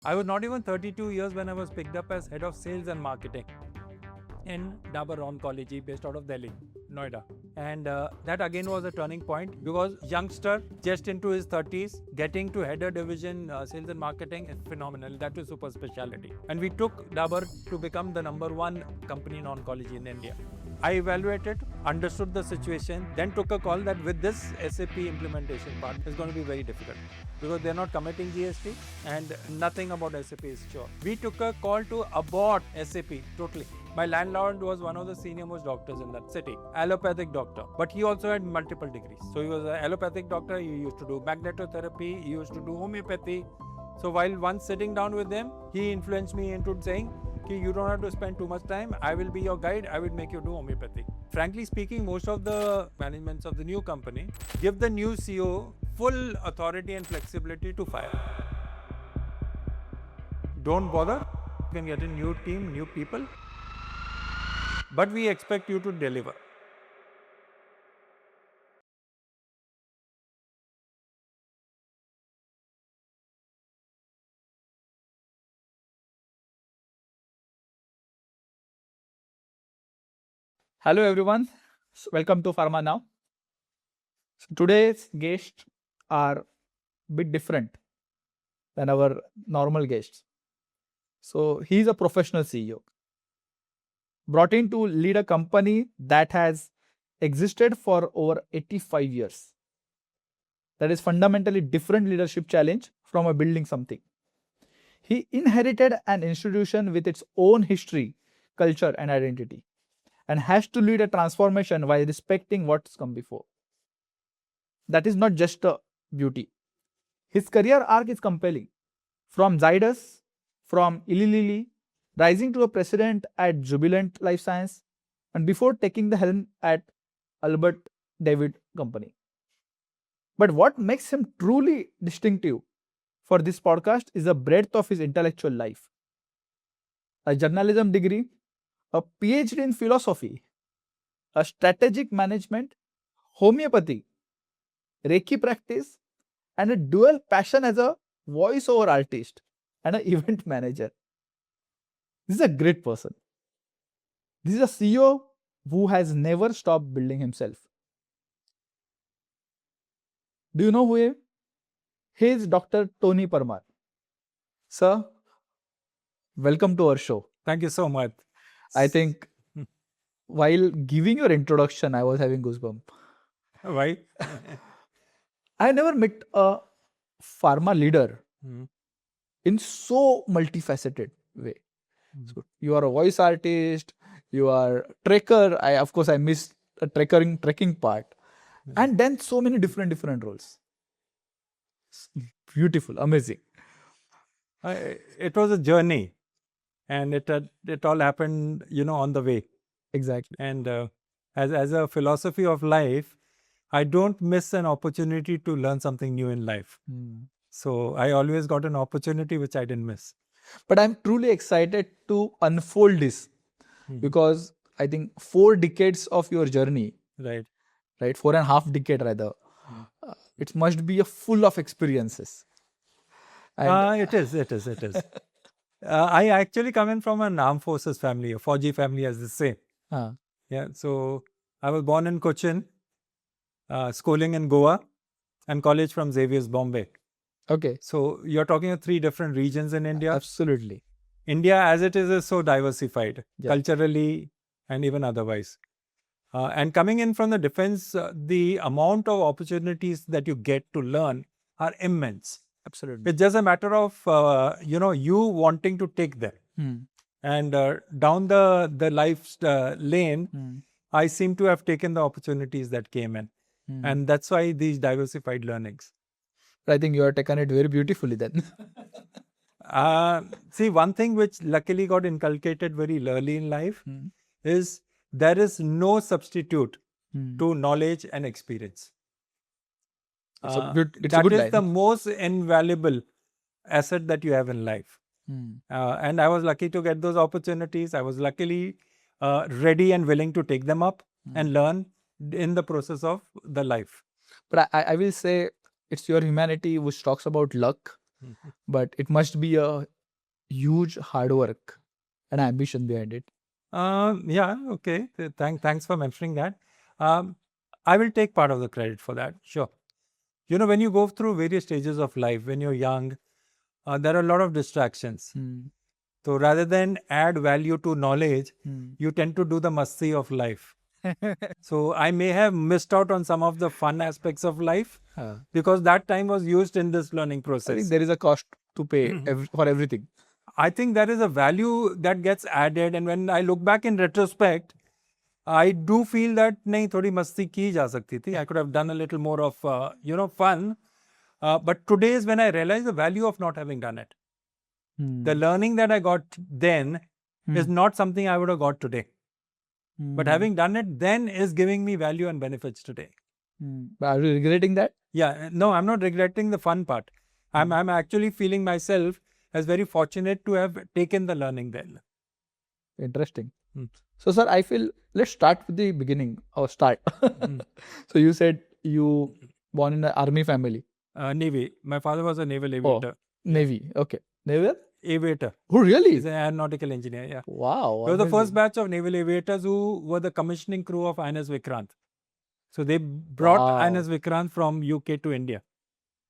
I was not even 32 years when I was picked up as head of sales and marketing in Dabur Oncology based out of Delhi, Noida. And that again was a turning point because youngster just into his 30s getting to head a division sales and marketing is phenomenal. That was super specialty. And we took Dabur to become the #1 company in oncology in India. I evaluated, understood the situation, then took a call that with this SAP implementation part is going to be very difficult because they're not committing GST and nothing about SAP is sure. We took a call to abort SAP totally. My landlord was one of the senior most doctors in that city, allopathic doctor, but he also had multiple degrees. So he was an allopathic doctor, he used to do magnetotherapy, he used to do homeopathy. So while once sitting down with him, he influenced me into saying, you don't have to spend too much time. I will be your guide. I will make you do homeopathy. Frankly speaking, most of the managements of the new company give the new CEO full authority and flexibility to fire. Don't bother. You can get a new team, new people. But we expect you to deliver. Hello everyone, welcome to Pharma Now. So today's guests are a bit different than our normal guests. So he's a professional CEO, brought in to lead a company that has existed for over 85 years. That is fundamentally different leadership challenge from a building something. He inherited an institution with its own history, culture and identity, and has to lead a transformation while respecting what's come before. That is not just a beauty. His career arc is compelling. From Zydus, from Eli Lilly, rising to a president at Jubilant Life Sciences, and before taking the helm at Albert David Company. But what makes him truly distinctive for this podcast is the breadth of his intellectual life. A journalism degree, a PhD in philosophy, a strategic management, homeopathy, Reiki practice, and a dual passion as a voiceover artist and an event manager. This is a great person. This is a CEO who has never stopped building himself. Do you know who he is? He is Dr. Tony Parmar. Sir, welcome to our show. Thank you so much. I think while giving your introduction, I was having goosebumps. Why? I never met a pharma leader in so multifaceted way. So you are a voice artist, you are trekker. I missed a trekking part, and then so many different roles. Beautiful, amazing. It was a journey, and it all happened, on the way. Exactly. And as a philosophy of life, I don't miss an opportunity to learn something new in life. So I always got an opportunity which I didn't miss. But I'm truly excited to unfold this because I think 4 decades of your journey, right, 4.5 decades rather, it must be a full of experiences. It is. I actually come in from an armed forces family, a Fauji family, as they say. Yeah. So I was born in Cochin, schooling in Goa, and college from Xavier's, Bombay. Okay. So you're talking of 3 different regions in India. Absolutely. India, as it is so diversified, culturally and even otherwise. And coming in from the defense, the amount of opportunities that you get to learn are immense. Absolutely. It's just a matter of, you wanting to take them. And down the life lane, I seem to have taken the opportunities that came in. And that's why these diversified learnings. I think you have taken it very beautifully then. See, one thing which luckily got inculcated very early in life is there is no substitute to knowledge and experience. That is the most invaluable asset that you have in life. And I was lucky to get those opportunities. I was luckily ready and willing to take them up and learn in the process of the life. But I will say it's your humanity which talks about luck. but it must be a huge hard work and ambition behind it. Yeah, okay. Thanks for mentioning that. I will take part of the credit for that. Sure. You know, when you go through various stages of life, when you're young, there are a lot of distractions. So rather than add value to knowledge, you tend to do the masti of life. So I may have missed out on some of the fun aspects of life because that time was used in this learning I think process. there is a cost to pay for everything. I think there is a value that gets added, and when I look back in retrospect, I do feel that nahi thodi masti ki ja sakti thi. I could have done a little more of fun. But today is when I realize the value of not having done it. The learning that I got then is not something I would have got today. But having done it then is giving me value and benefits today. But are you regretting that? Yeah, no, I'm not regretting the fun part. I'm actually feeling myself as very fortunate to have taken the learning then. Interesting. So, sir, I feel let's start with the beginning or start. So, you said you born in an army family. Navy. My father was a naval aviator. Navy. Okay. Naval? Aviator. Oh, really? He's an aeronautical engineer. Yeah. Wow. He was the amazing. first batch of naval aviators who were the commissioning crew of INS Vikrant. So they brought Wow. INS Vikrant from UK to India.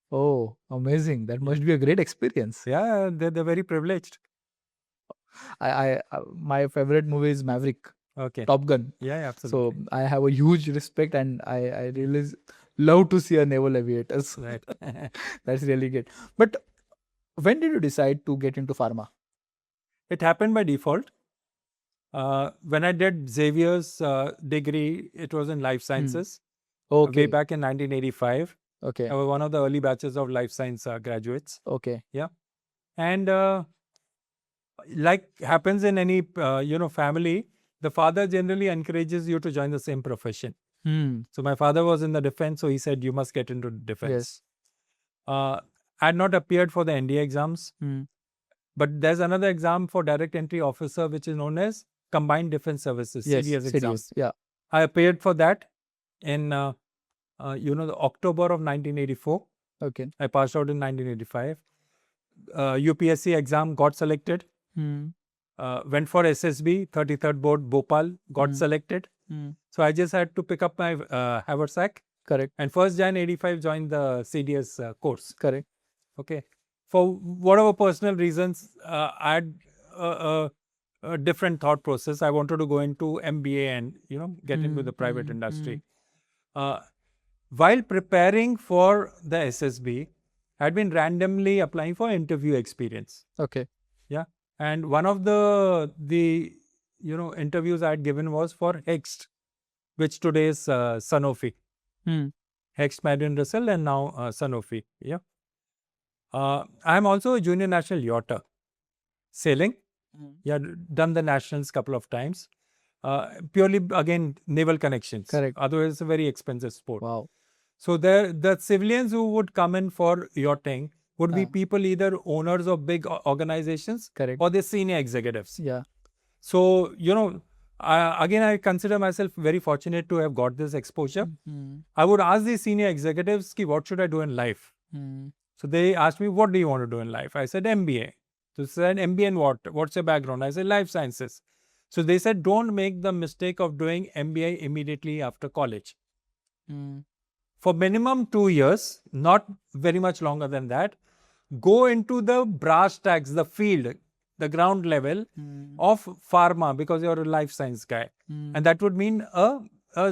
Oh, amazing. That must be a great experience. Yeah, they're very privileged. My favorite movie is Maverick, Okay. Top Gun. Yeah, absolutely. So I have a huge respect, and I really love to see a naval aviators. Right. That's really good. But when did you decide to get into pharma? It happened by default. When I did Xavier's degree, it was in life sciences. Okay. Way back in 1985. Okay. I was one of the early batches of life science graduates. Okay. And like happens in any family, the father generally encourages you to join the same profession. So my father was in the defense, so he said you must get into defense. I had not appeared for the NDA exams, but there's another exam for direct entry officer which is known as Combined Defense Services, CDS exam. Yeah. I appeared for that in the October of 1984. Okay. I passed out in 1985. UPSC exam, got selected. Went for SSB, 33rd board, Bhopal, got selected. So I just had to pick up my haversack. Correct. And 1st Jan 85 joined the CDS course. Correct. Okay. For whatever personal reasons, I had a different thought process. I wanted to go into MBA and get into the private industry. While preparing for the SSB, I had been randomly applying for interview experience. Okay. Yeah. And one of the interviews I had given was for Hext, which today is Sanofi. Hext, Marion Russell, and now Sanofi. Yeah. I'm also a junior national yachter. Sailing. Yeah, done the nationals couple of times. Purely, again, naval connections. Correct. Otherwise, it's a very expensive sport. Wow. So the civilians who would come in for yachting would be people either owners of big organizations Correct. or the senior executives. Yeah. So, I consider myself very fortunate to have got this exposure. I would ask these senior executives, what should I do in life? So they asked me, what do you want to do in life? I said, MBA. So they said, MBA in what? What's your background? I said, life sciences. So they said, don't make the mistake of doing MBA immediately after college. For minimum 2 years, not very much longer than that, go into the brass tacks, the field, the ground level of pharma, because you're a life science guy. And that would mean a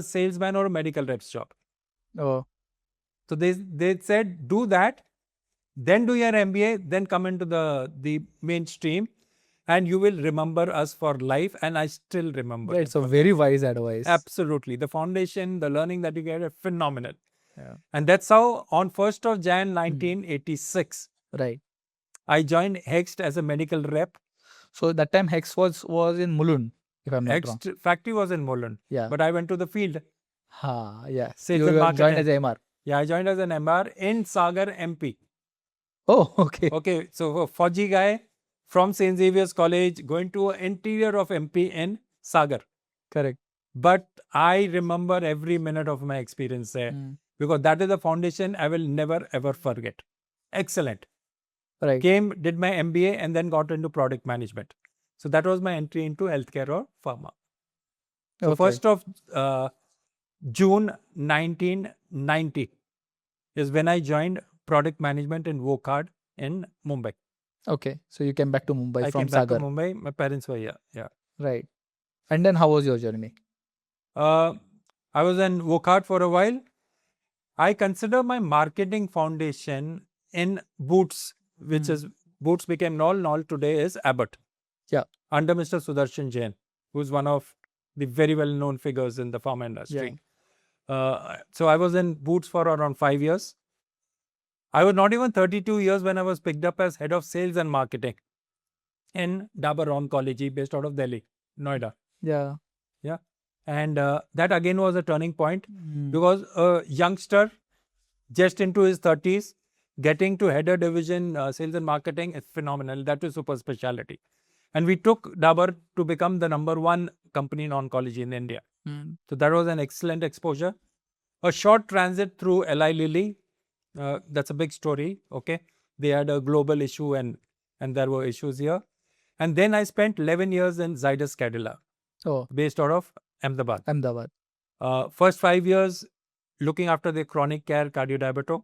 salesman or a medical rep's job. Oh. So they said, do that, then do your MBA, then come into the mainstream, and you will remember us for life. And I still remember. It's a very wise advice. Absolutely. The foundation, the learning that you get are phenomenal. Yeah. And that's how on 1st of Jan 1986, Right. I joined Hext as a medical rep. So that time Hex was in Mulund, if I'm not wrong. Hext factory was in Mulund. Yeah. But I went to the field. Yeah. Sales You and marketing. joined as MR. Yeah, I joined as an MR in Sagar, MP. Oh, okay. Okay, so a Fauji guy from St. Xavier's College going to interior of MP in Sagar. Correct. But I remember every minute of my experience there because that is the foundation I will never ever forget. Excellent. Right. Came, did my MBA, and then got into product management. So that was my entry into healthcare or pharma. So Okay. 1st of June 1990 is when I joined product management in Wokhad in Mumbai. Okay. So you came back to Mumbai I from came back to Sagar. Mumbai. My parents were here. Yeah. Right. And then how was your journey? I was in Wokhad for a while. I consider my marketing foundation in Boots, which is Boots became Knoll today is Abort. Yeah. Under Mr. Sudarshan Jain, who's one of the very well-known figures in the pharma industry. So I was in Boots for around 5 years. I was not even 32 years when I was picked up as head of sales and marketing in Dabur Oncology, based out of Delhi, Noida. Yeah. Yeah. And that again was a turning point because a youngster just into his 30s, getting to head a division sales and marketing is phenomenal. That was super specialty. And we took Dabur to become the #1 company in oncology in India. So that was an excellent exposure. A short transit through Eli Lilly. That's a big story. Okay. They had a global issue and there were issues here. And then I spent 11 years in Zydus Cadila, based out of Ahmedabad. First 5 years looking after the chronic care cardio-diabeto.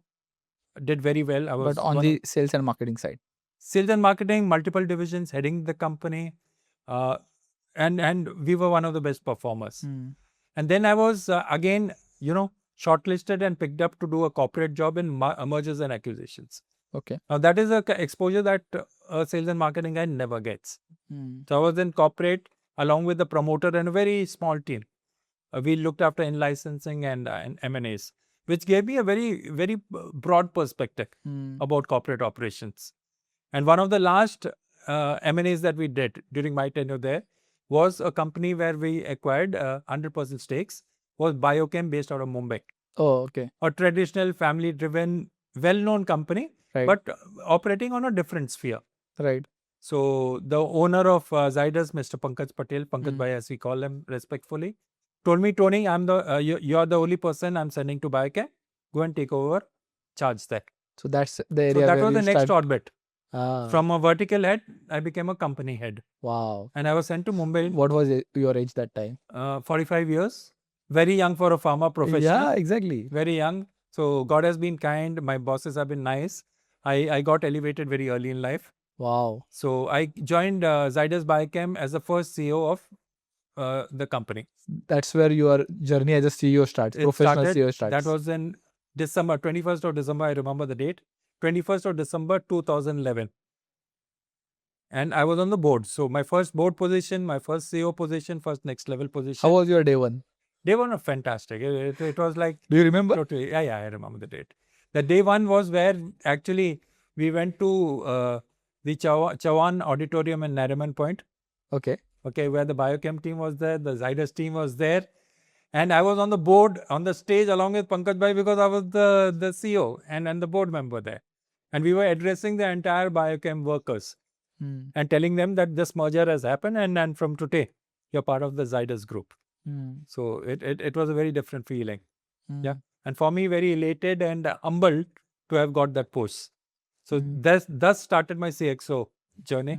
Did very well. I was But on the sales and marketing side. Sales and marketing, multiple divisions, heading the company. And we were one of the best performers. And then I was again, shortlisted and picked up to do a corporate job in mergers and acquisitions. Okay. Now that is a exposure that a sales and marketing guy never gets. So I was in corporate along with the promoter and a very small team. We looked after in-licensing and M&As, which gave me a very, very broad perspective about corporate operations. And one of the last M&As that we did during my tenure there was a company where we acquired 100% stakes, was Biochem based out of Mumbai. Oh, okay. A traditional family-driven, well-known company, but operating on a different sphere. Right. So the owner of Zydus, Mr. Pankaj Patel, Pankaj Bhai as we call him respectfully, told me, Tony, I'm the you're the only person I'm sending to Biochem. Go and take over charge there. So that's the area. So that was the next start... orbit. From a vertical head, I became a company head. Wow. And I was sent to Mumbai. What was your age that time? 45 years. Very young for a pharma professional. Yeah, exactly. Very young. So God has been kind. My bosses have been nice. I got elevated very early in life. Wow. So I joined Zydus Biochem as the first CEO of the company. That's where your journey as a CEO starts. CEO starts. That was in December, 21st of December. I remember the date. 21st of December 2011. And I was on the board. So my first board position, my first CEO position, first next level position. How was your day one? Day one was fantastic. It was like... Do you remember? Totally, yeah, I remember the date. The day one was where actually we went to the Chawan Auditorium in Nariman Point. Okay. Okay, where the Biochem team was there, the Zydus team was there. And I was on the board, on the stage along with Pankaj Bhai because I was the CEO and the board member there. And we were addressing the entire Biochem workers and telling them that this merger has happened and from today, you're part of the Zydus group. So it was a very different feeling. Yeah. And for me, very elated and humbled to have got that post. So thus started my CXO journey.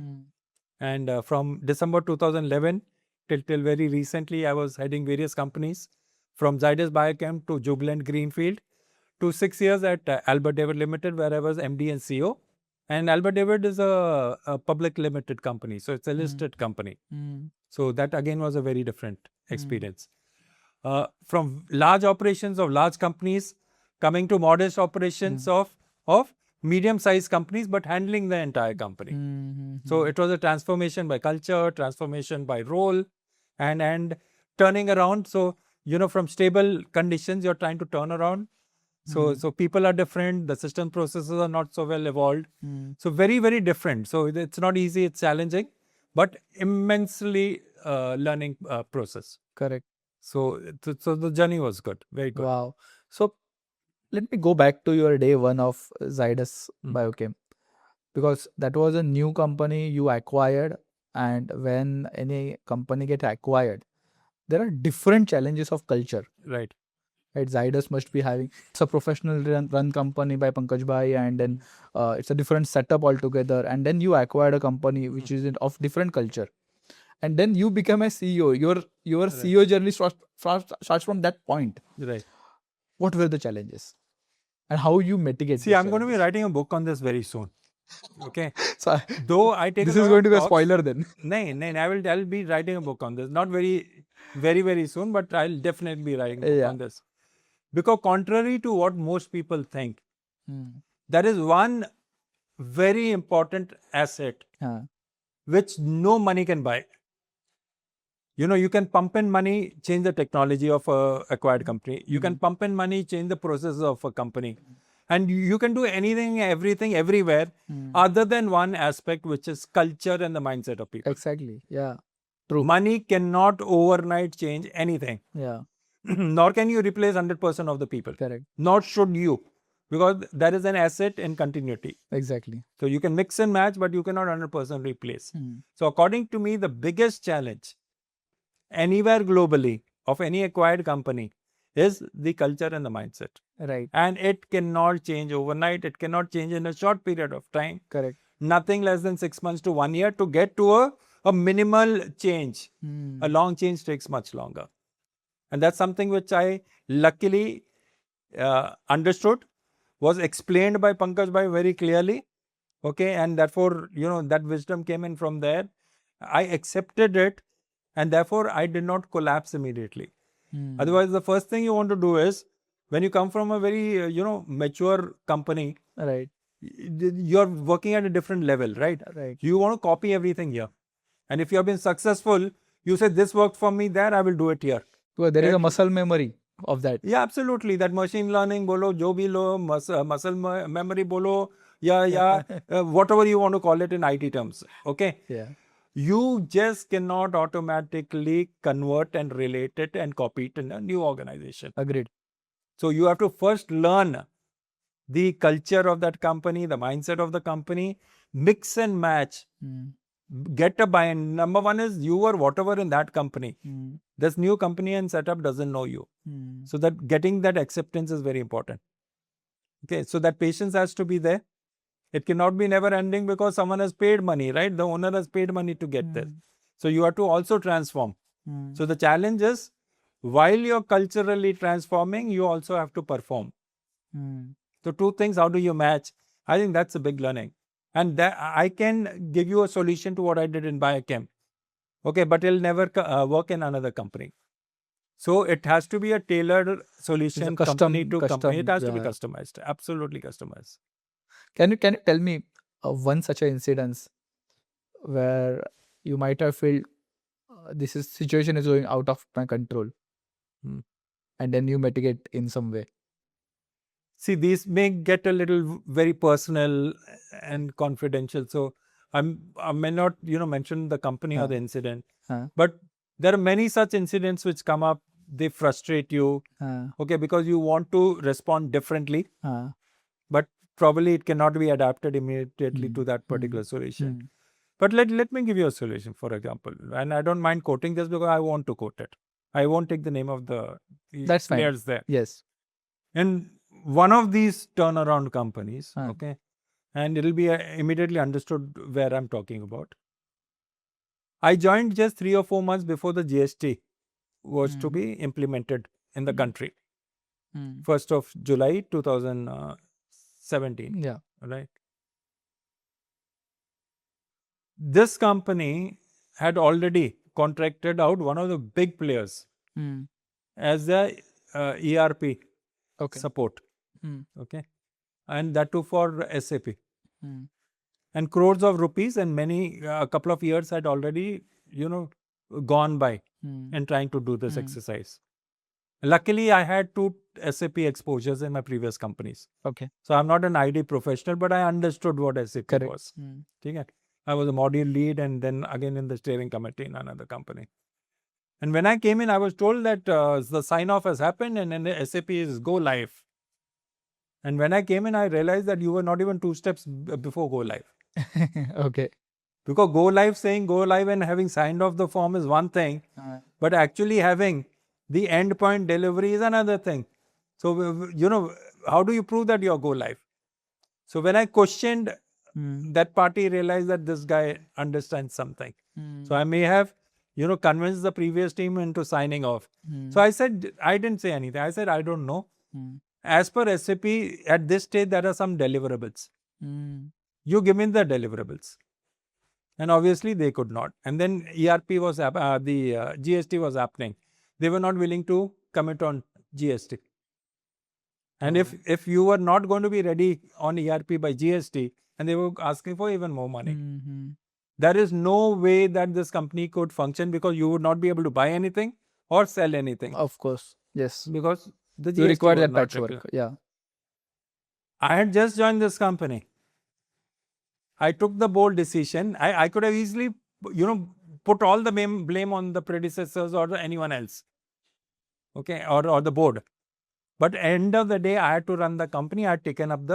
And from December 2011 till very recently, I was heading various companies from Zydus Biochem to Jubilant Greenfield to 6 years at Albert David Limited, where I was MD and CEO. And Albert David is a public limited company. So it's a listed company. So that again was a very different experience. From large operations of large companies coming to modest operations of medium-sized companies, but handling the entire company. So it was a transformation by culture, transformation by role, and turning around. So, from stable conditions, you're trying to turn around. So people are different. The system processes are not so well evolved. So very, very different. So it's not easy. It's challenging, but immensely learning process. Correct. So the journey was good. Very good. Wow. So let me go back to your day one of Zydus Biochem, because that was a new company you acquired, and when any company get acquired, there are different challenges of culture. Right. right? Zydus must be having, it's a professional run company by Pankaj Bhai, and then it's a different setup altogether. And then you acquired a company which is of different culture. And then you become a CEO. Your CEO journey starts from that point. Right. What were the challenges? And how you mitigate See, I'm going to be writing a book on this very soon. Okay. So Though I take this a is lot going of to be a talks- spoiler then. No, I'll be writing a book on this. Not very soon, but I'll definitely be writing a book on this. Because contrary to what most people think, there is one very important asset which no money can buy. You can pump in money, change the technology of a acquired company. You can pump in money, change the processes of a company. And you can do anything, everything, everywhere, other than one aspect, which is culture and the mindset of people. Exactly. Yeah. True. Money cannot overnight change anything. Yeah. Nor can you replace 100% of the people. Correct. Nor should you. Because that is an asset in continuity. Exactly. So you can mix and match, but you cannot 100% replace. So according to me, the biggest challenge anywhere globally of any acquired company is the culture and the mindset. Right. And it cannot change overnight. It cannot change in a short period of time. Correct. Nothing less than 6 months to 1 year to get to a minimal change. A long change takes much longer. And that's something which I luckily understood, was explained by Pankaj Bhai very clearly. Okay, and therefore, that wisdom came in from there. I accepted it, and therefore I did not collapse immediately. Otherwise, the first thing you want to do is, when you come from a very, mature company, Right. You're working at a different level, right? Right. You want to copy everything here. And if you have been successful, you say, this worked for me there, I will do it here. Well, there is a muscle memory of that. Yeah, absolutely. That machine learning, bolo, jo bhi lo, muscle memory, bolo, whatever you want to call it in IT terms. Okay. Yeah. You just cannot automatically convert and relate it and copy it in a new organization. Agreed. So you have to first learn the culture of that company, the mindset of the company, mix and match, get a buy-in. Number one is you or whatever in that company. This new company and setup doesn't know you. So that getting that acceptance is very important. Okay, so that patience has to be there. It cannot be never ending because someone has paid money, right? The owner has paid money to get there. So you have to also transform. So the challenge is, while you're culturally transforming, you also have to perform. So two things, how do you match? I think that's a big learning. And that I can give you a solution to what I did in Biochem. Okay, but it'll never work in another company. So it has to be a tailored solution, company to company. It has to be customized, absolutely customized. Can you tell me one such an incident where you might have felt this situation is going out of my control, and then you mitigate in some way? See, these may get a little very personal and confidential. So I may not, mention the company or the incident. But there are many such incidents which come up. They frustrate you. Okay, because you want to respond differently. But probably it cannot be adapted immediately to that particular solution. But let me give you a solution, for example. And I don't mind quoting this because I want to quote it. I won't take the name of the players there. Yes. And one of these turnaround companies, okay, and it'll be immediately understood where I'm talking about. I joined just 3 or 4 months before the GST was to be implemented in the country. 1st of July 2017. Yeah. Right. This company had already contracted out one of the big players as the ERP support. Okay. And that too for SAP. And crores of rupees and a couple of years had already, gone by in trying to do this exercise. Luckily, I had 2 SAP exposures in my previous companies. Okay. So I'm not an ID professional, but I understood what SAP was. Okay. I was a module lead and then again in the steering committee in another company. And when I came in, I was told that the sign-off has happened and then the SAP is go live. And when I came in, I realized that you were not even 2 steps before go live. Okay. Because saying go live and having signed off the form is one thing, but actually having the endpoint delivery is another thing. So, how do you prove that you're go live? So when I questioned, that party realized that this guy understands something. So I may have, convinced the previous team into signing off. So I said, I didn't say anything. I said, I don't know. As per SAP, at this stage, there are some deliverables. You give me the deliverables. And obviously, they could not. And then ERP was, the GST was happening. They were not willing to commit on GST. And if you were not going to be ready on ERP by GST, and they were asking for even more money, there is no way that this company could function, because you would not be able to buy anything or sell anything. Of course, yes. Because the GST You require was that not patchwork. regular. Yeah. I had just joined this company. I took the bold decision. I could have easily, put all the blame on the predecessors or anyone else. Okay, or the board. But at the end of the day, I had to run the company. I had taken up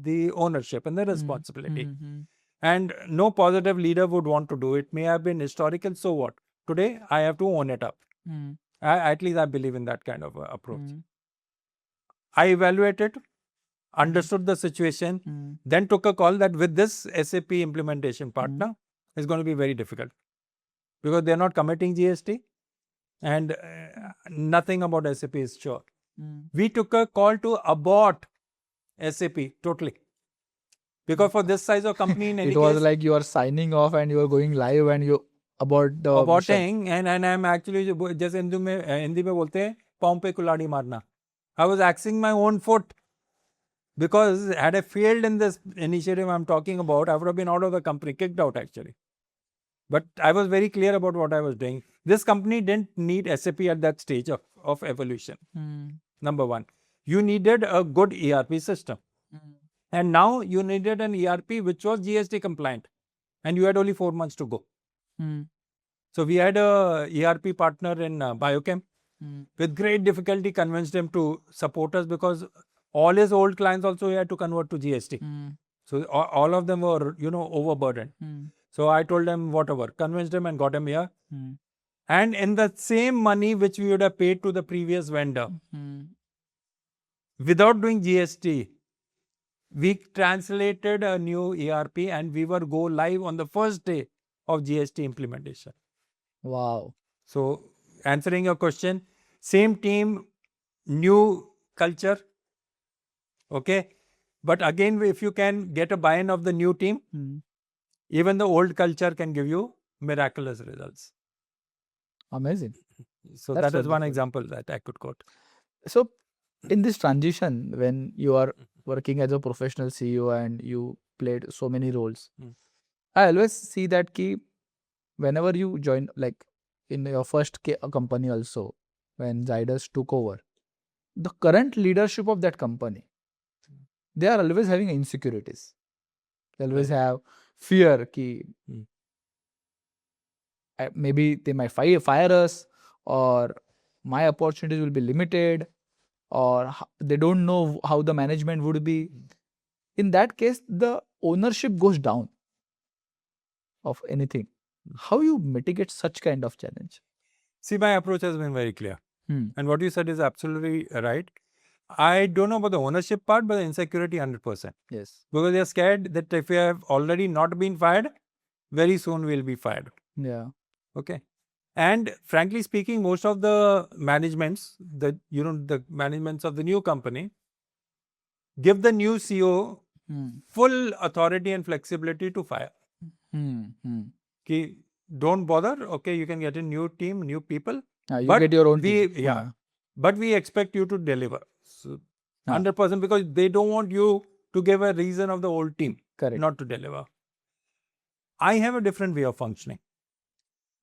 the ownership and the responsibility. And no positive leader would want to do it. May have been historical, so what? Today, I have to own it up. At least I believe in that kind of approach. I evaluated, understood the situation, then took a call that with this SAP implementation partner, it's going to be very difficult. Because they're not committing GST and nothing about SAP is sure. We took a call to abort SAP totally. Because for this size of company, in any It was case, like you are signing off and you are going live and you abort the mission. aborting, and I'm actually, just Hindi में बोलते हैं, पाँव पे कुल्हाड़ी मारना. I was axing my own foot. Because had I failed in this initiative I'm talking about, I would have been out of the company, kicked out actually. But I was very clear about what I was doing. This company didn't need SAP at that stage of evolution. Number one. You needed a good ERP system. And now you needed an ERP which was GST compliant. And you had only 4 months to go. So we had a ERP partner in Biochem. With great difficulty convinced him to support us, because all his old clients also he had to convert to GST. So all of them were, overburdened. So I told them whatever, convinced him and got him here. And in the same money which we would have paid to the previous vendor, without doing GST, we translated a new ERP and we were go live on the first day of GST implementation. Wow. So answering your question, same team, new culture. Okay. But again, if you can get a buy-in of the new team, even the old culture can give you miraculous results. Amazing. So That's that is one wonderful. example that I could quote. So in this transition, when you are working as a professional CEO and you played so many roles, I always see that whenever you join, like in your first company also, when Zydus took over, the current leadership of that company, they are always having insecurities. They always have fear maybe they might fire us, or my opportunities will be limited, or they don't know how the management would be. In that case, the ownership goes down of anything. How you mitigate such kind of challenge? See, my approach has been very clear. And what you said is absolutely right. I don't know about the ownership part, but the insecurity 100%. Yes. Because they're scared that if we have already not been fired, very soon we'll be fired. Yeah. Okay. And frankly speaking, most of the managements, the managements of the new company, give the new CEO full authority and flexibility to fire. Don't bother. Okay, you can get a new team, new people. You get your own team. Yeah. But we expect you to deliver. So 100%, because they don't want you to give a reason of the old team. Correct. Not to deliver. I have a different way of functioning.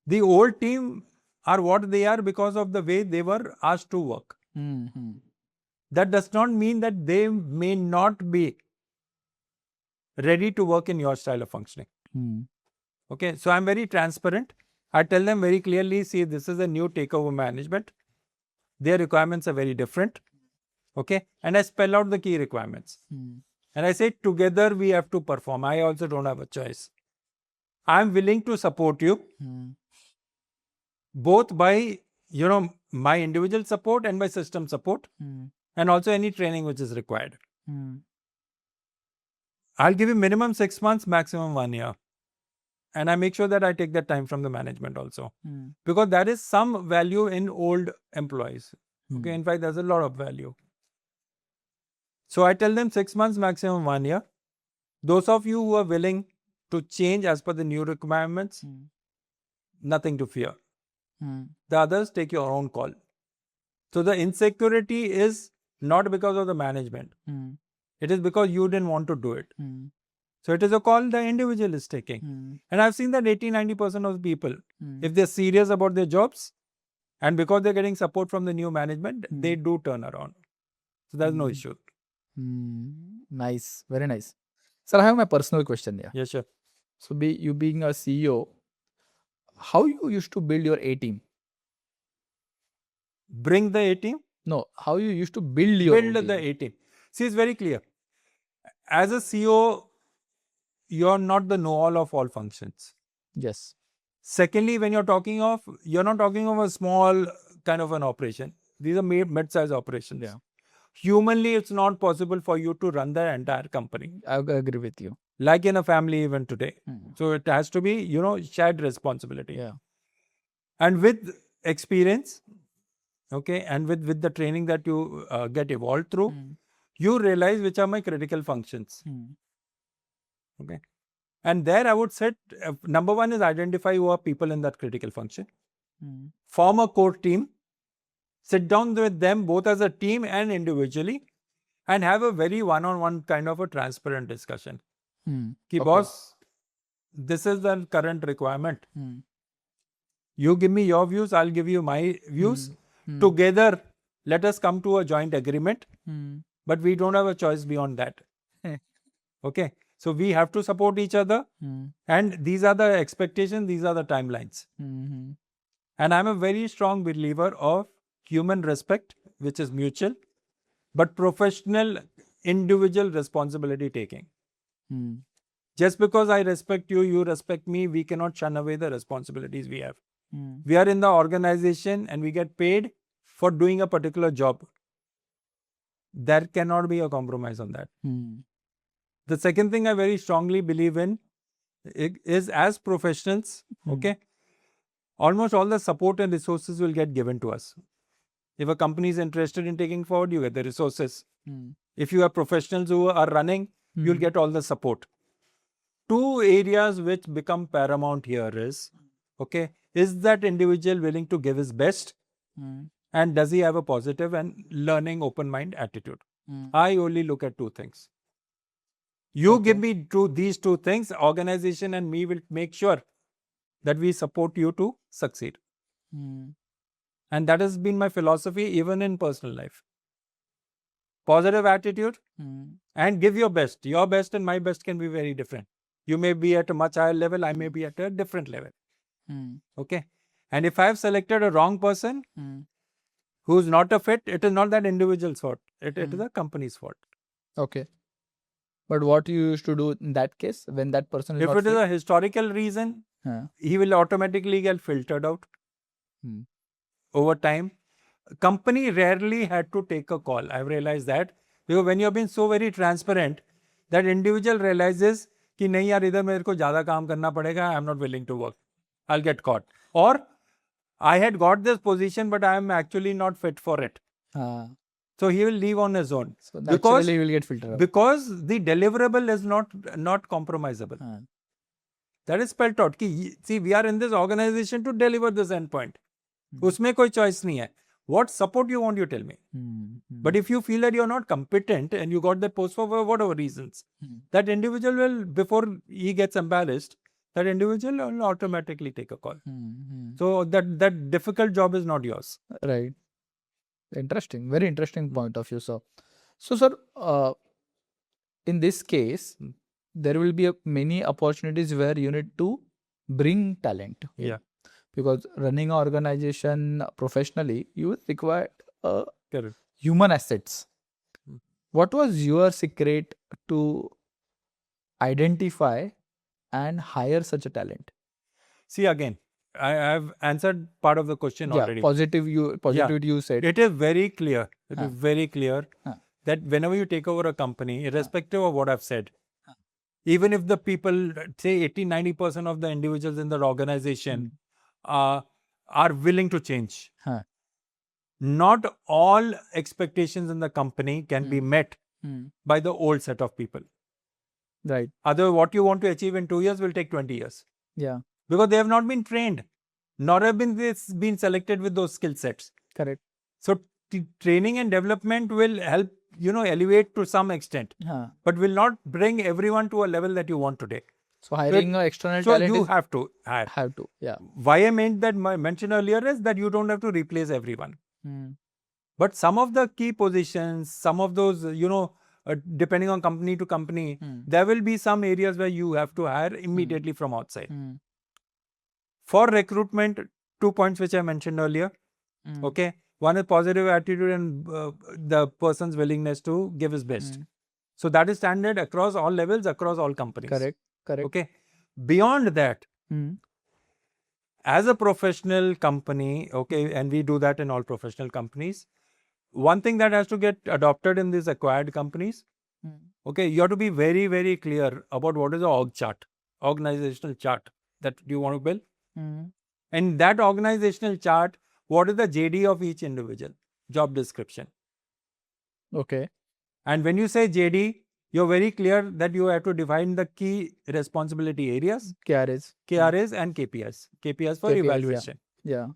The old team are what they are because of the way they were asked to work. That does not mean that they may not be ready to work in your style of functioning. Okay, so I'm very transparent. I tell them very clearly, see, this is a new takeover management. Their requirements are very different. Okay, and I spell out the key requirements. And I say, together we have to perform. I also don't have a choice. I'm willing to support you, both by, my individual support and by system support. and also any training which is required. Hmm. I'll give you minimum 6 months, maximum 1 year. And I make sure that I take that time from the management also. Hmm. Because there is some value in old employees. Hmm. Okay, in fact, there's a lot of value. So I tell them 6 months, maximum 1 year. Those of you who are willing to change as per the new requirements, Hmm. nothing to fear. Hmm. The others, take your own call. So the insecurity is not because of the management. Hmm. It is because you didn't want to do it. Hmm. So it is a call the individual is taking. Hmm. And I've seen that 80-90% of the people, Hmm. if they're serious about their jobs and because they're getting support from the new management, they do turn around. So there's no issue. Nice. Very nice. Sir, I have my personal question here. Yes, sure. So you being a CEO, how you used to build your A team? Bring the A team, No, how you used to build your build team? the A team. See, it's very clear. As a CEO, you're not the know-all of all functions. Yes. Secondly, when you're not talking of a small kind of an operation. These are mid-size operations. Yeah. Humanly, it's not possible for you to run the entire company. I agree with you. Like in a family even today. Hmm. So it has to be, shared responsibility. Yeah. And with experience, okay, and with the training that you get evolved through, you realize which are my critical functions. Okay. And there I would say, number one is identify who are people in that critical function. Form a core team. Sit down with them both as a team and individually and have a very one-on-one kind of a transparent discussion. Ki boss, this is the current requirement. You give me your views, I'll give you my views. Together, let us come to a joint agreement. But we don't have a choice beyond that. Okay. So we have to support each other. And these are the expectations, these are the timelines. And I'm a very strong believer of human respect, which is mutual, but professional, individual responsibility taking. Just because I respect you, you respect me, we cannot shun away the responsibilities we have. We are in the organization and we get paid for doing a particular job. There cannot be a compromise on that. The second thing I very strongly believe in is as professionals, okay, almost all the support and resources will get given to us. If a company is interested in taking forward, you get the resources. If you have professionals who are running, you'll get all the support. Two areas which become paramount here is, okay, is that individual willing to give his best? And does he have a positive and learning open mind attitude? I only look at two things. You give me these two things, organization and me will make sure that we support you to succeed. And that has been my philosophy even in personal life. Positive attitude and give your best. Your best and my best can be very different. You may be at a much higher level, I may be at a different level. Okay. And if I have selected a wrong person who's not a fit, it is not that individual's fault. It is a company's fault. Okay. But what you used to do in that case when that person is if not it is a historical reason, he will automatically get filtered out over time. Company rarely had to take a call. I've realized that because when you have been so very transparent, that individual realizes कि नहीं यार इधर मेरे को ज़्यादा काम करना पड़ेगा. I'm not willing to work. I'll get caught. Or I had got this position, but I am actually not fit for it. So he will leave on his own. So naturally he will get filtered out. Because the deliverable is not compromisable. That is spelled out. Ki, see, we are in this organization to deliver this endpoint. Usme koi choice nahi hai. What support you want, you tell me. But if you feel that you're not competent and you got that post for whatever reasons, that individual will, before he gets embarrassed, that individual will automatically take a call. So that difficult job is not yours. Right. Interesting. Very interesting point of view, sir. So, sir, in this case, there will be many opportunities where you need to bring talent. Yeah. Because running an organization professionally, you require Correct. human assets. What was your secret to identify and hire such a talent? See, again, have answered part of the question already. Positivity you said. It is very clear. It is very clear Huh. that whenever you take over a company, irrespective of what I've said, even if the people, say 80-90% of the individuals in the organization are willing to change, not all expectations in the company can be met by the old set of people. Right. Otherwise, what you want to achieve in 2 years will take 20 years. Yeah. Because they have not been trained, nor have been selected with those skill sets. Correct. So training and development will help, elevate to some extent, but will not bring everyone to a level that you want today. So hiring external So talent you have to hire. Have to. Yeah. Why I mentioned earlier is that you don't have to replace everyone. But some of the key positions, some of those, depending on company to company, there will be some areas where you have to hire immediately from outside. For recruitment, 2 points which I mentioned earlier. Okay. One is positive attitude and the person's willingness to give his best. So that is standard across all levels, across all companies. Correct. Okay. Beyond that, as a professional company, okay, and we do that in all professional companies, one thing that has to get adopted in these acquired companies, okay, you have to be very, very clear about what is the org chart, organizational chart that you want to build. And that organizational chart, what is the JD of each individual, job description. Okay. And when you say JD, you're very clear that you have to define the key responsibility areas, KRAs and KPIs. KPIs for evaluation. Yeah.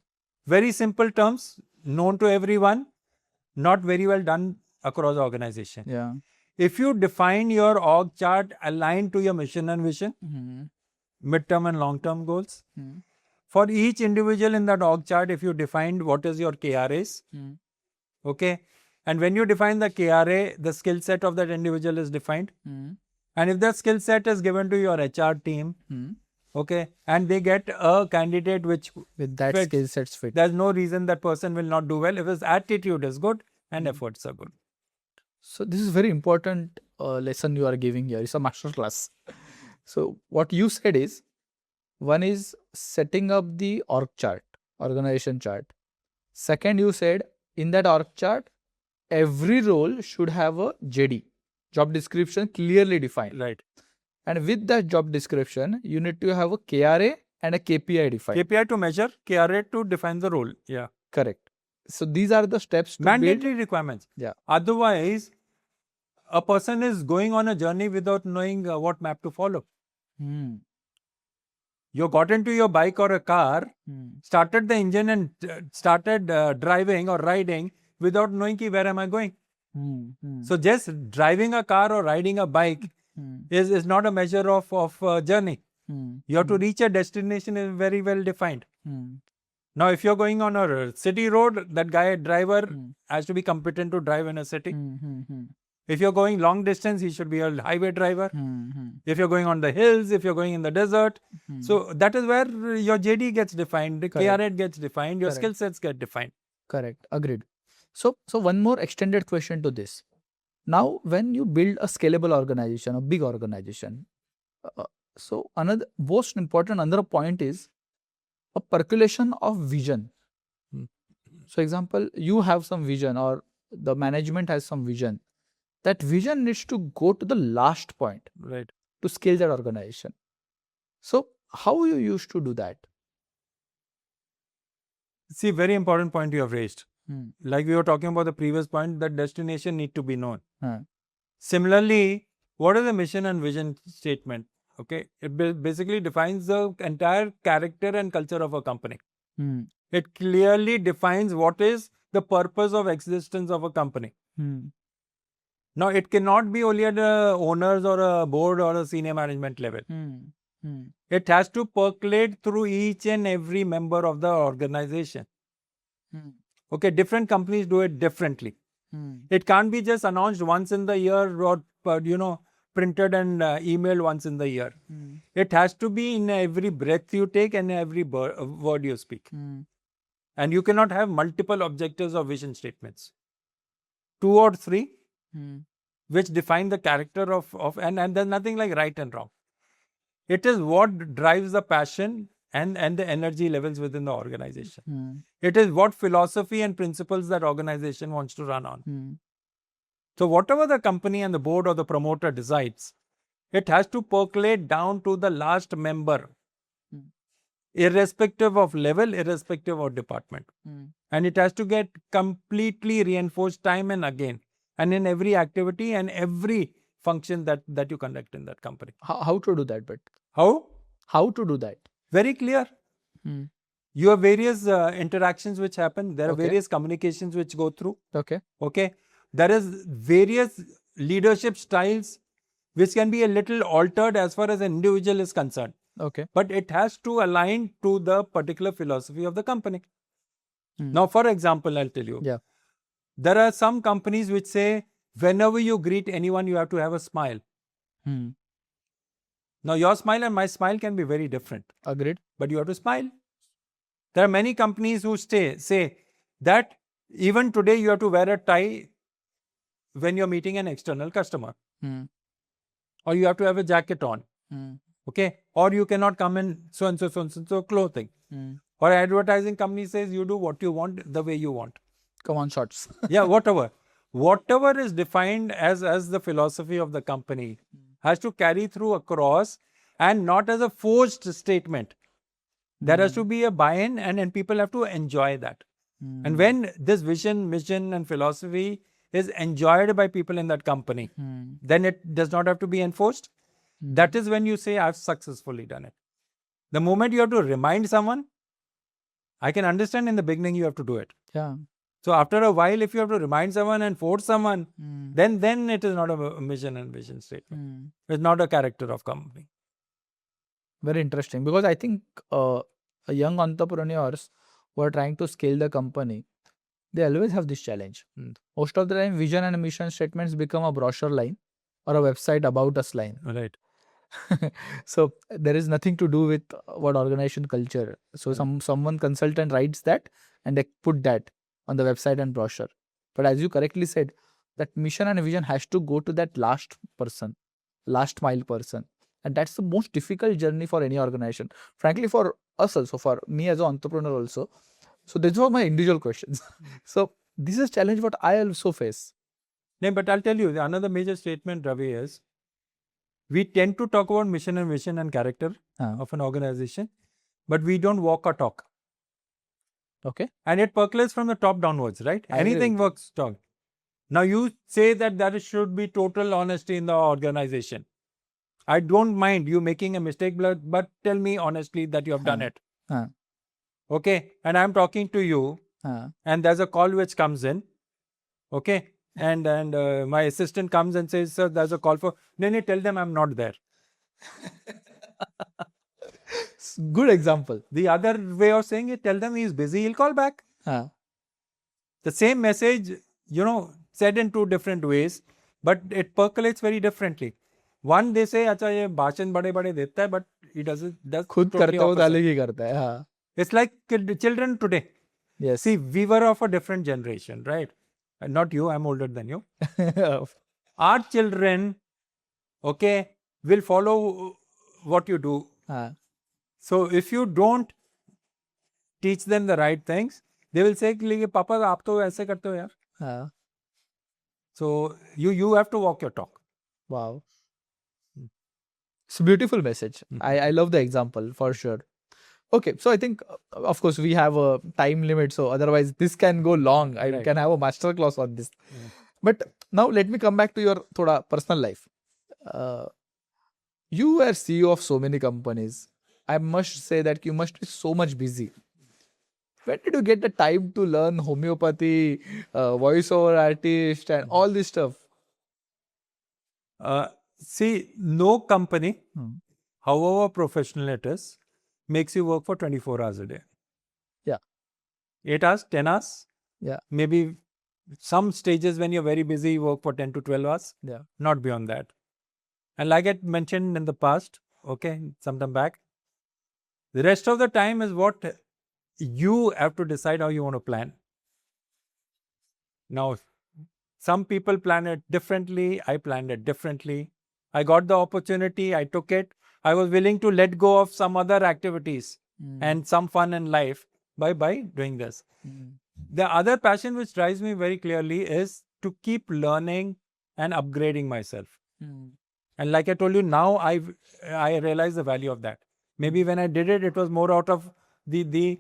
Very simple terms, known to everyone, not very well done across the organization. Yeah. If you define your org chart aligned to your mission and vision, midterm and long-term goals, for each individual in that org chart, if you defined what is your KRAs, okay, and when you define the KRA, the skill set of that individual is defined. And if that skill set is given to your HR team, okay, and they get a candidate which with that skill sets fit, there's no reason that person will not do well if his attitude is good and efforts are good. So this is very important lesson you are giving here. It's a master class. So what you said is, one is setting up the org chart, organization chart. Second, you said in that org chart, every role should have a JD, job description clearly defined. Right. And with that job description, you need to have a KRA and a KPI defined. KPI to measure, KRA to define the role. Yeah. Correct. So these are the steps to mandatory requirements. Yeah. Otherwise, a person is going on a journey without knowing what map to follow. You got into your bike or a car, started the engine and started driving or riding without knowing where am I going. So just driving a car or riding a bike is not a measure of journey. You have to reach a destination is very well defined. Now, if you're going on a city road, that driver has to be competent to drive in a city. If you're going long distance, he should be a highway driver. If you're going on the hills, if you're going in the desert. So that is where your JD gets defined, the KRA gets defined, your skill sets get defined. Correct. Agreed. So one more extended question to this. Now, when you build a scalable organization, a big organization, so another most important point is a percolation of vision. So example, you have some vision or the management has some vision. That vision needs to go to the last point, right, to scale that organization. So how you used to do that? See, very important point you have raised. Like we were talking about the previous point, that destination need to be known. Similarly, what is the mission and vision statement? Okay, it basically defines the entire character and culture of a company. It clearly defines what is the purpose of existence of a company. Now, it cannot be only at the owners or a board or a senior management level. It has to percolate through each and every member of the organization. Okay, different companies do it differently. It can't be just announced once in the year or, printed and emailed once in the year. It has to be in every breath you take and every word you speak. And you cannot have multiple objectives or vision statements. 2 or 3, which define the character of and there's nothing like right and wrong. It is what drives the passion and the energy levels within the organization. Hmm. It is what philosophy and principles that organization wants to run on. Hmm. So whatever the company and the board or the promoter decides, it has to percolate down to the last member, Hmm. irrespective of level, irrespective of department. Hmm. And it has to get completely reinforced time and again, and in every activity and every function that you conduct in that company. How to do that? But How? how to do that? Very clear. Hmm. You have various interactions which happen. There are Okay. various communications which go through. Okay. Okay. There is various leadership styles which can be a little altered as far as an individual is concerned. Okay. But it has to align to the particular philosophy of the company. Hmm. Now, for example, I'll tell you. Yeah. There are some companies which say, whenever you greet anyone, you have to have a smile. Hmm. Now, your smile and my smile can be very different, Agreed. but you have to smile. There are many companies who say that even today you have to wear a tie when you're meeting an external customer, Hmm. or you have to have a jacket on, Hmm. okay? Or you cannot come in so and so clothing. Hmm. Or advertising company says you do what you want the way you want. Come on, shots. Yeah, whatever. Whatever is defined as the philosophy of the company has to carry through across, and not as a forced statement. There has to be a buy-in, and people have to enjoy that. And when this vision, mission and philosophy is enjoyed by people in that company, then it does not have to be enforced. That is when you say, I've successfully done it. The moment you have to remind someone, I can understand in the beginning you have to do it. Yeah. So after a while, if you have to remind someone and force someone, then it is not a mission and vision statement. It's not a character of company. Very interesting, because I think young entrepreneurs who are trying to scale the company, they always have this challenge. Most of the time, vision and mission statements become a brochure line or a website about us line. Right. So there is nothing to do with what organization culture. So someone consultant writes that and they put that on the website and brochure. But as you correctly said, that mission and vision has to go to that last person, last mile person. And that's the most difficult journey for any organization. Frankly, for us also, for me as an entrepreneur also. So these were my individual questions. So this is a challenge what I also face. No, but I'll tell you, another major statement, Ravi, is we tend to talk about mission and vision and character of an organization, but we don't walk or talk. Okay. And it percolates from the top downwards, right? Anything works talk. Now you say that there should be total honesty in the organization. I don't mind you making a mistake, but tell me honestly that you have done it. Okay. And I'm talking to you, and there's a call which comes in. Okay. And my assistant comes and says, sir, there's a call for... No, tell them I'm not there. Good example. The other way of saying it, tell them he's busy, he'll call back. The same message, said in two different ways, but it percolates very differently. One, they say, acha ye bhashan bade deta hai, but he does खुद totally करता है वो opposite. अलग ही करता है. हाँ. It's like children today. Yes. See, we were of a different generation, right? Not you, I'm older than you. Our children, okay, will follow what you do. So if you don't teach them the right things, they will say, Papa, aap to aise karte ho yaar. So you have to walk your talk. Wow. It's a beautiful message. I love the example for sure. Okay, so I think, of course, we have a time limit. So otherwise, this can go long. I can have a masterclass on this. But now let me come back to your thoda personal life. You are CEO of so many companies. I must say that you must be so much busy. When did you get the time to learn homeopathy, voiceover artist, and all this stuff? See, no company, however professional it is, makes you work for 24 hours a day. Yeah. 8 hours, 10 hours. Yeah. Maybe some stages when you're very busy, you work for 10 to 12 hours. Yeah. Not beyond that. And like I mentioned in the past, okay, sometime back, the rest of the time is what you have to decide how you want to plan. Now, some people plan it differently. I planned it differently. I got the opportunity. I took it. I was willing to let go of some other activities and some fun in life by doing this. The other passion which drives me very clearly is to keep learning and upgrading myself. And like I told you, now I realize the value of that. Maybe when I did it, it was more out of the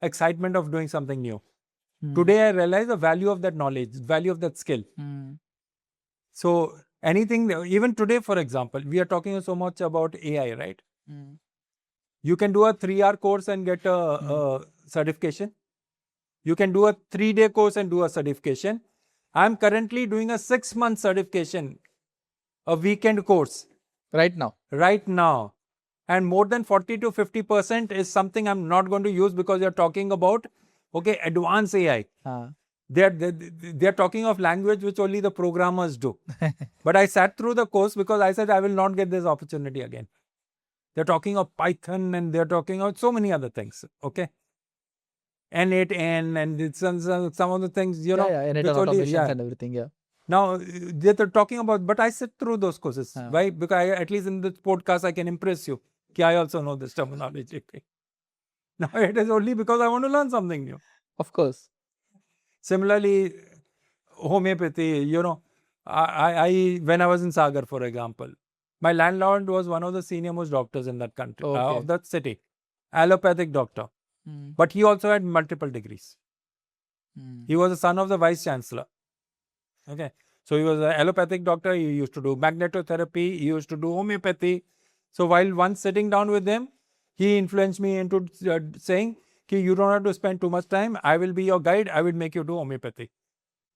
excitement of doing something new. Today I realize the value of that knowledge, value of that skill. So anything, even today, for example, we are talking so much about AI, right? You can do a 3-hour course and get a certification. You can do a 3-day course and do a certification. I'm currently doing a 6-month certification, a weekend course. Right now. Right now. And more than 40 to 50% is something I'm not going to use because you're talking about, advanced AI. They're talking of language which only the programmers do. But I sat through the course because I said I will not get this opportunity again. They're talking of Python and they're talking of so many other things. N8N and some of the things, N8 which only, automations and everything, Now, they're talking about, but I sit through those courses. Why? Because at least in this podcast, I can impress you. I also know this terminology. Now, it is only because I want to learn something new. Of course. Similarly, homeopathy, I when I was in Sagar, for example, my landlord was one of the senior most doctors in that country, of that city, allopathic doctor. But he also had multiple degrees. He was the son of the vice chancellor. So he was an allopathic doctor. He used to do magnetotherapy. He used to do homeopathy. So while once sitting down with him, he influenced me into saying, you don't have to spend too much time. I will be your guide. I will make you do homeopathy.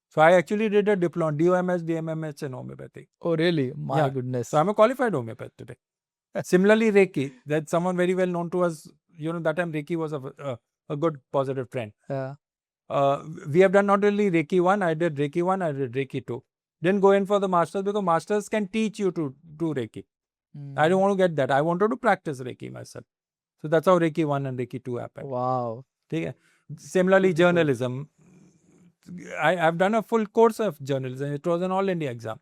So I actually did a diploma, DOMS, DMMS in homeopathy. Oh, really? My goodness. So I'm a qualified homeopath today. Similarly, Reiki. That's someone very well known to us. That time Reiki was a good positive trend. We have done not only Reiki 1, I did Reiki 1, I did Reiki 2. Didn't go in for the masters because masters can teach you to do Reiki. I don't want to get that. I wanted to practice Reiki myself. So that's how Reiki 1 and Reiki 2 happened. Wow. Similarly, journalism. I've done a full course of journalism. It was an all India exam.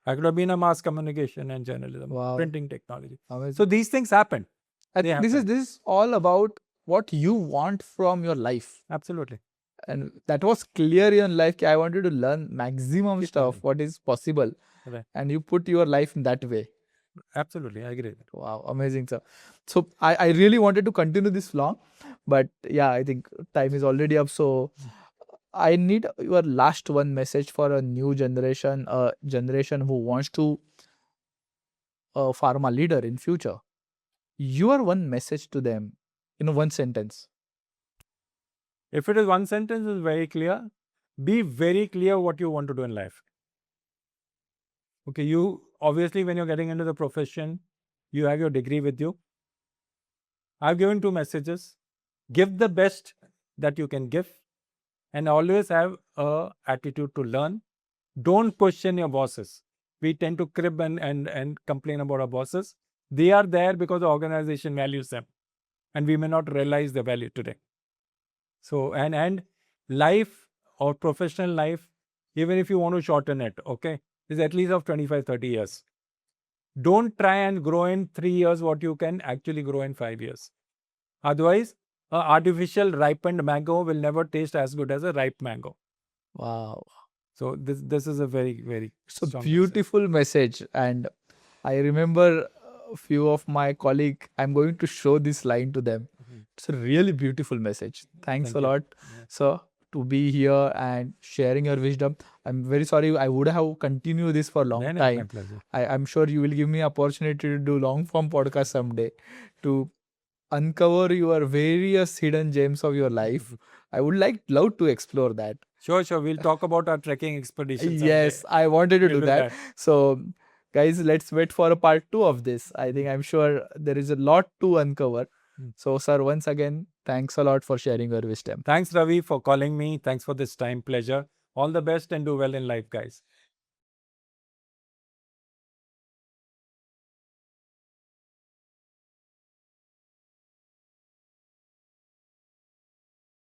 I could have been a mass communication and journalism, printing technology. Amazing. So these things happen. This is all about what you want from your life. Absolutely. And that was clear in life. I wanted to learn maximum stuff, what is possible. Right. And you put your life in that way. Absolutely. I agree. Wow. Amazing, sir. So I really wanted to continue this long. But I think time is already up. So I need your last one message for a new generation, a generation who wants to a pharma leader in future. Your one message to them in one sentence. If it is one sentence, it's very clear. Be very clear what you want to do in life. You obviously, when you're getting into the profession, you have your degree with you. I've given 2 messages. Give the best that you can give and always have an attitude to learn. Don't question your bosses. We tend to crib and complain about our bosses. They are there because the organization values them and we may not realize the value today. So, and life or professional life, even if you want to shorten it, is at least of 25, 30 years. Don't try and grow in 3 years what you can actually grow in 5 years. Otherwise, an artificial ripened mango will never taste as good as a ripe mango. Wow. So this is a very, very strong beautiful message. And I remember a few of my colleagues, I'm going to show this line to them. It's a really beautiful message. Thanks a lot, sir, to be here and sharing your wisdom. I'm very sorry. I would have continued this for a long time. My pleasure. I'm sure you will give me opportunity to do long form podcast someday to uncover your various hidden gems of your life. I would love to explore that. Sure. We'll talk about our trekking expedition. Yes, I wanted to do that. So, guys, let's wait for a part 2 of this. I'm sure there is a lot to uncover. So, sir, once again, thanks a lot for sharing your wisdom. Thanks, Ravi, for calling me. Thanks for this time. Pleasure. All the best and do well in life, guys.